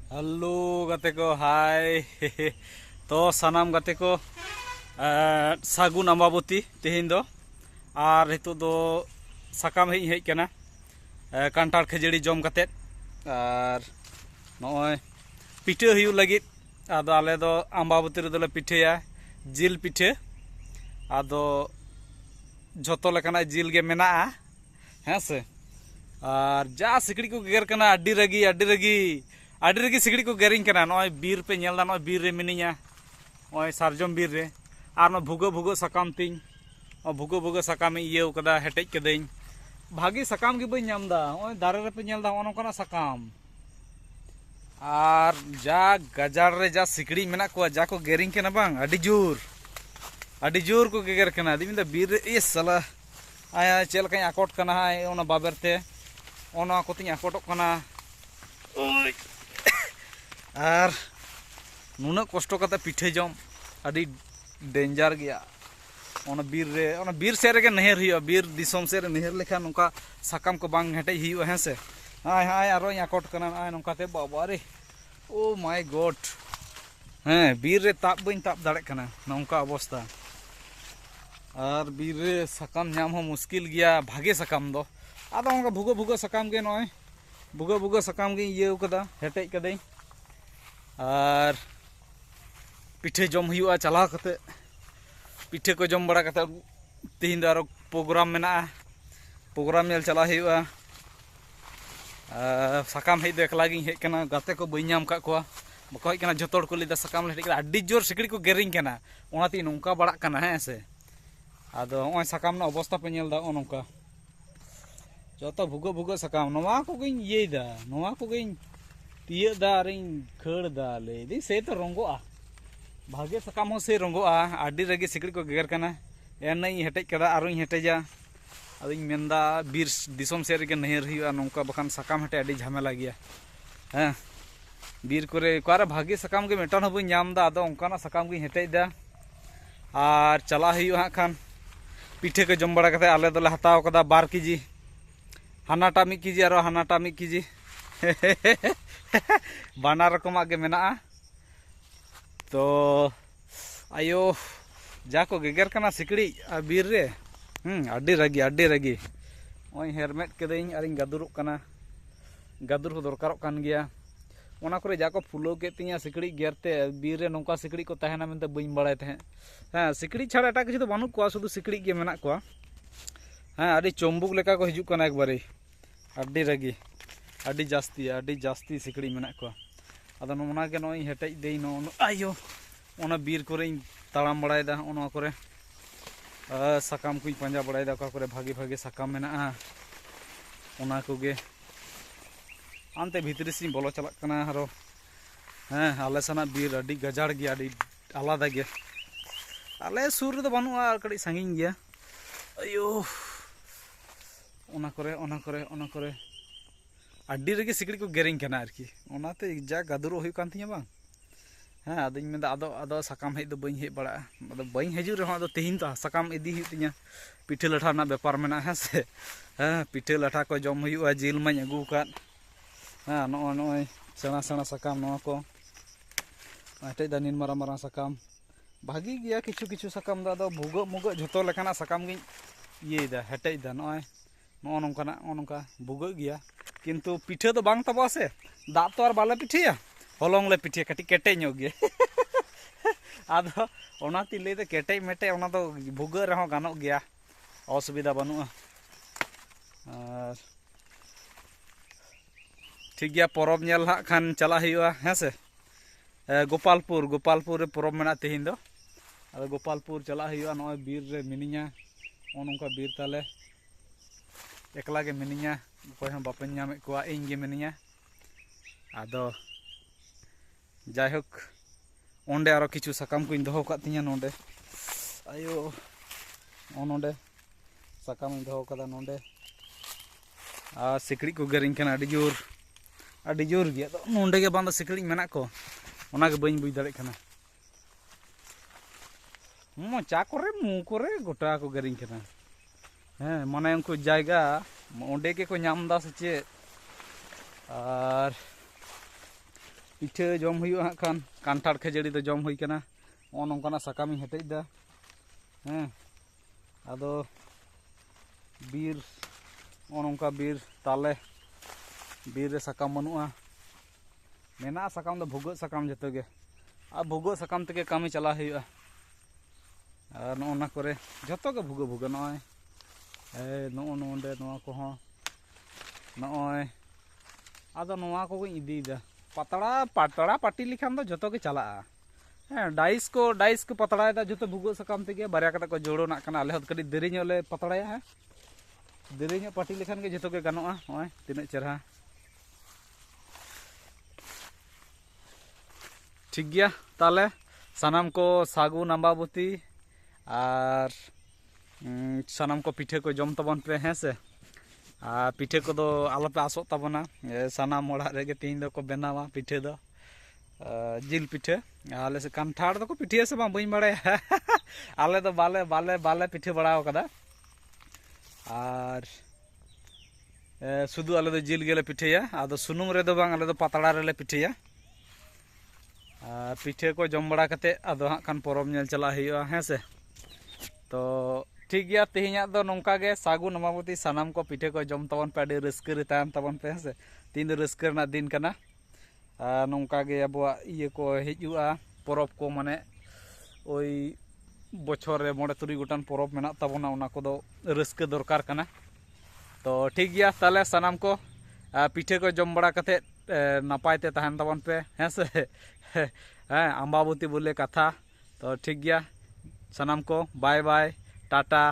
Halo gate ko, hai. To sanam gate ko sagun ambaboti tehin do ar hitu do sakam hej kana kantar khajari jom katet ar noy pithe hiu lagit ado ale do ambaboti re dole pitheya jil pithe ado joto lekana jil ge mena hese আর যা সিকড়ি को गेर कना अड्डी रगी सिकड़ी को गेरिंग कना नय बीर पे nail दा नय बीर रे मिनिया नय सारजम बीर रे आर न भुगो सकाम तिन भुगो सकाम इयेव कदा हेटेज कदेኝ भागी सकाम गे बई नाम दा नय दारे रे पे नेल दा नोकना सकाम आर जा गजार रे जा सिकड़ी मेना को जा को गेरिंग कना बांग अड्डी जोर को गेर कना दिमिन दा बीर रे ए साला आया चेल कई आकोट कना है ओना बाबरते ओना कोतिन आकोटक कना आर नुना कष्ट कते पिठे जम अडी डेंजर गया ओना बीर से रे नहर हियो बीर दिसम से रे नहर लेखा नोका साकाम को बांग हेटे हियो हेसे हाय आरो आकोट कना आय नोकाते बाबा रे ओ माय गॉड हैं बीर रे ताप बइन ताप दाड़े कना नोका अवस्था और बीर रे सकाम नाम हो मुश्किल गया भागे सकाम दो आदो उनका भुगो सकाम के नय भुगो सकाम के ये कदा हेटेज कदे और पिठे जम हुआ चला कते पिठे को जम बड़ा कते तीन दो प्रोग्राम मेना प्रोग्राम नेल चला हुआ सकाम हेज दो एकला गिन हेज कना गाते को बई नाम का कोआ बको हेज कना जतोड़ को लिदा सकाम ले हेज अड्डी जोर सिकड़ी को गेरिंग कना ओनाती नोंका बड़ा कना है से आदो ओय सकाम ना अवस्था पे नेल दा ओनोंका जतो भुगो सकाम नोवा को गिन येदा नोवा को गिन तिये दा रिन खड़ दा ले दी से तो रंगोआ भागे सकाम हो से रंगोआ आडी रगे सिकड़ी को गेर कना एनई हेटेज कदा आरोई हेटेजा अदिन मेंदा बीर दिसम से रे नहर हिया नोंका बखान सकाम हेटे आडी झमेला गया हैं बीर करे कारे भागे सकाम के मेटन हो बई नाम दा आदो ओंकाना सकाम गे हेटेज दा आर चला हियो हा खान पिठे को जम बड़ा कते आले दोले हताव कदा 2 केजी हानाटा 1 केजी और हानाटा 1 केजी बाना रकम के मेना तो आयो जाको गेगर कना सिकड़ी बीर रे अड्डी रगी ओय हेरमेट कदेኝ आरिन गादुरुक कना गादुर हो दरकारक कान गया ओना करे जाको फुलो के तिया सिकड़ी गेरते बीर रे नोंका सिकड़ी को तहना मेनते बई बड़ाय तहे हाँ सिकड़ी छाड़ा एटा किछु तो बानुक कोआ शुधु सिकड़ी के मेना कोआ हाँ अडी चम्बुक लेका को हिजुक कना एकबारे अड्डी रगी अड्डी जास्ती सिकड़ी मेना कोआ आदो नोना के नोई हेटेज देई नो आयो ओना बीर करे ताड़ाम बड़ायदा ओना करे सकाम को पंजा बड़ायदा का करे भागे सकाम मेना ओना कोगे आनते भीतरी से बोलो चलक कना हरो हैं आले सना बीर अडी गजाड़ गया अडी आलादा गया आले सुर रे बानुआ कड़ी सांगिन गया अयो ओना करे अड्डी रेगे सिकड़ी को गेरिंग कना आरकी ओनाते जा गादुरो हुई कान तिया बांग हाँ आदो मेदा आदो सकाम हेज दो बई हेज बड़ा आदो बई हेजु रे आदो तेहिन तो सकाम इदी हुई तिया पिठे लाठा ना व्यापार मेना है से हाँ पिठे लाठा को जम हुआ जिल माñ अगू काद हाँ नय सेना सकाम नवा को हेटेज दा निन मारा सकाम भागी गया किछु सकाम दा भुगो झोतो लेकाना सकाम गिन ये दा हेटेज दा नय नोंका भुगो गया किंतु पिठे तो बांग तबा से दाग तो आर बाले पिठिया हलंग ले पिठिया कटी केटे ᱧᱚᱜ गे आदो ओनाती ले दे केटे मेटे ओना तो भुगो रहो गानो गया असुविधा बानुआ और ठीक गया परब नेल हा खान चला हुआ है से गोपालपुर रे परब मेना तेहिन दो आदो गोपालपुर चला हुआ नय बीर रे मिनिया ओनोंका बीर ताले एकला गे मिनिया कोई हम बापन नामे कोआ इन गे मिनिया आदो जायहोक ओंडे आरो किछु सकाम को दोहो का तिया नोंडे आयो ओनोंडे सकाम दोहो कदा नोंडे आ सिकड़ी को गेरिंग कना अडी जोर गया तो नोंडे गे बांदा सिकड़ी मेना को ओना गे बई बुझ दाड़े कना मोचा करे मु करे गोटा को गेरिंग कना हैं माने उनको जायगा ओंडे के को नाम दा से चे और पिठे जम हुई हाँ खान कांठाड़ खजड़ी तो जम हुई कना नौकाना साकाम हेटेज दा हाँ आदो बीर नौका बीर ताले बीर रे साकाम बनुआ मेना साकाम दो भुगो साकाम जतो गे आ भुगो साकाम तके कामी चला हुआ नौना करे जतो गे भुगो भुगो नय नोंडे नोआ को नय आदो नोआ को इदी दा पतड़ा पतड़ा पाटी लिखान दो जतो के चला हाँ डाइस को पतड़ा दा जतो भुगो साकाम तके बारिया कटा को जोड़ो ना कना आले कड़ी देरी ले पतड़ाया है देरी पाटी लिखान के जतो के गानोआ नय तिना चेहरा ठीक गया ताले सानाम को सागुन अम्बाबती और सानाम को पिठे को जम तबन पे हैं से पिठे को दो आलो पे आसो तबना सानाम ओड़ा रेगे तीन दो को बनावा पिठे दो जिल पिठे आले से कांठाड़ दो को पिठे से बा बई बड़े आले दो बाले बाले बाले पिठे बड़ाओ कदा और सुदु आले दो जिल गेले पिठेया आदो सुनुम रे दो बांग आले दो पतड़ा रे ले पिठेया पिठे को जम बड़ा कते आदो हाँ खान परब नेल चला हुआ हैं से तो ठीक गया तेहना दो नौका गे सागुन अम्बाबती सानाम को पिठे को जम तबन पे अड़ी रस्के रे तायम तबन पे हैं से तीन दो रस्के रना दिन कना नौका गे अबुआ इये को हिजुआ परब को माने ओई बछर रे मोड़े तुरी गोटान परब मेना तबना ओना को दो रस्के दरकार कना तो ठीक गया ताले सानाम को पिठे को जम बड़ा कते नापाय ते तहन तबन पे हैं से हाँ अम्बाबती बोले कथा तो ठीक गया सानाम को बाय बाय टाटा।